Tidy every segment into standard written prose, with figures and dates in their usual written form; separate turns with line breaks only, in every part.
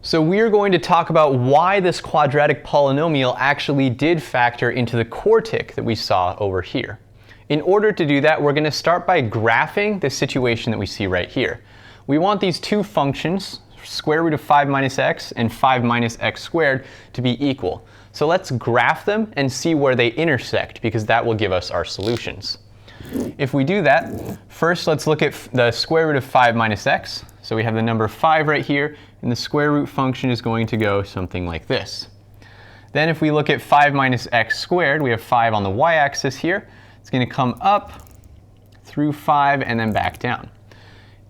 So we are going to talk about why this quadratic polynomial actually did factor into the quartic that we saw over here. In order to do that, we're going to start by graphing the situation that we see right here. We want these two functions, square root of 5 minus x and 5 minus x squared, to be equal. So let's graph them and see where they intersect, because that will give us our solutions. If we do that, first let's look at the square root of 5 minus x. So we have the number 5 right here, and the square root function is going to go something like this. Then if we look at 5 minus x squared, we have 5 on the y-axis here. It's going to come up through 5 and then back down.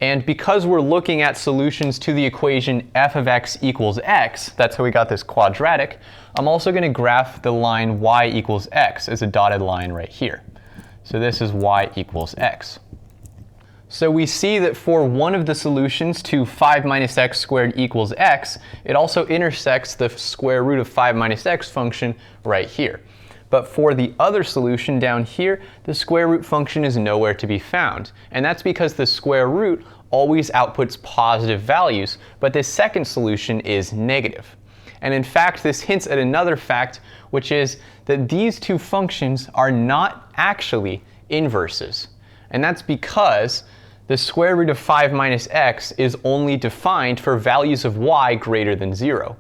And because we're looking at solutions to the equation f of x equals x, that's how we got this quadratic, I'm also going to graph the line y equals x as a dotted line right here. So this is y equals x. So we see that for one of the solutions to 5 minus x squared equals x, it also intersects the square root of 5 minus x function right here. But for the other solution down here, the square root function is nowhere to be found. And that's because the square root always outputs positive values, but this second solution is negative. And in fact, this hints at another fact, which is that these two functions are not actually inverses. And that's because the square root of 5 minus x is only defined for values of y greater than 0.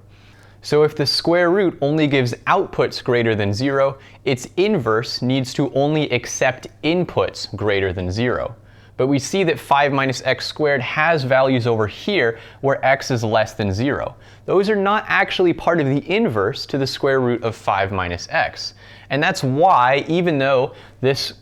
So if the square root only gives outputs greater than 0, its inverse needs to only accept inputs greater than 0. But we see that 5 minus x squared has values over here where x is less than 0. Those are not actually part of the inverse to the square root of 5 minus x. And that's why, even though this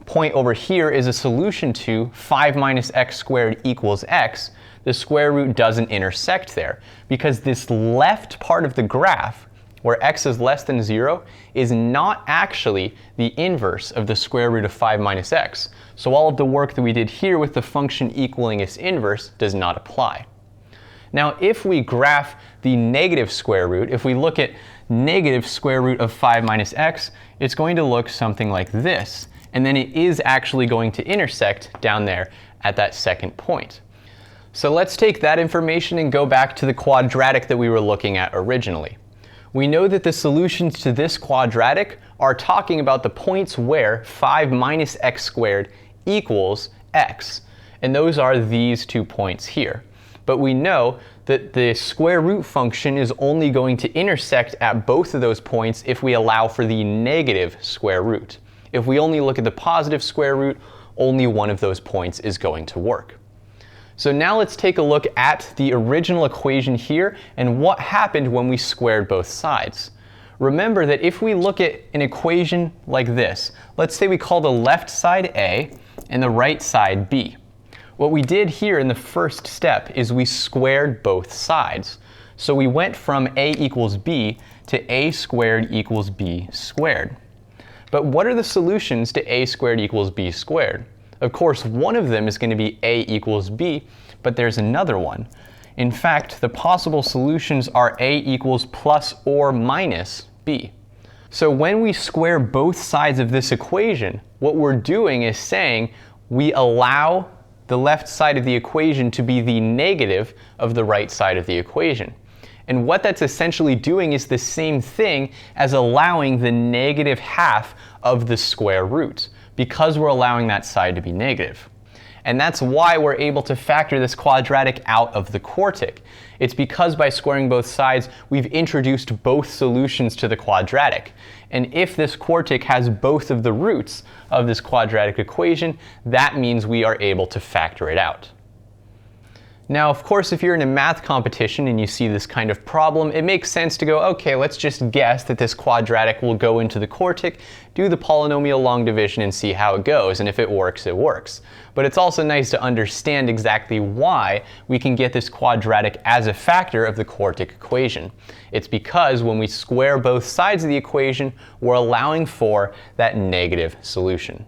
point over here is a solution to 5 minus x squared equals x, the square root doesn't intersect there, because this left part of the graph, where x is less than 0, is not actually the inverse of the square root of 5 minus x. So all of the work that we did here with the function equaling its inverse does not apply. Now if we graph the negative square root, if we look at negative square root of 5 minus x, it's going to look something like this. And then it is actually going to intersect down there at that second point. So let's take that information and go back to the quadratic that we were looking at originally. We know that the solutions to this quadratic are talking about the points where 5 minus x squared equals x. And those are these 2 points here. But we know that the square root function is only going to intersect at both of those points if we allow for the negative square root. If we only look at the positive square root, only one of those points is going to work. So now let's take a look at the original equation here and what happened when we squared both sides. Remember that if we look at an equation like this, let's say we call the left side a and the right side b. What we did here in the first step is we squared both sides. So we went from a equals b to a squared equals b squared. But what are the solutions to a squared equals b squared? Of course, one of them is going to be a equals b, but there's another one. In fact, the possible solutions are a equals plus or minus b. So when we square both sides of this equation, what we're doing is saying we allow the left side of the equation to be the negative of the right side of the equation. And what that's essentially doing is the same thing as allowing the negative half of the square root, because we're allowing that side to be negative. And that's why we're able to factor this quadratic out of the quartic. It's because by squaring both sides, we've introduced both solutions to the quadratic. And if this quartic has both of the roots of this quadratic equation, that means we are able to factor it out. Now, of course, if you're in a math competition and you see this kind of problem, it makes sense to go, okay, let's just guess that this quadratic will go into the quartic, do the polynomial long division and see how it goes, and if it works, it works. But it's also nice to understand exactly why we can get this quadratic as a factor of the quartic equation. It's because when we square both sides of the equation, we're allowing for that negative solution.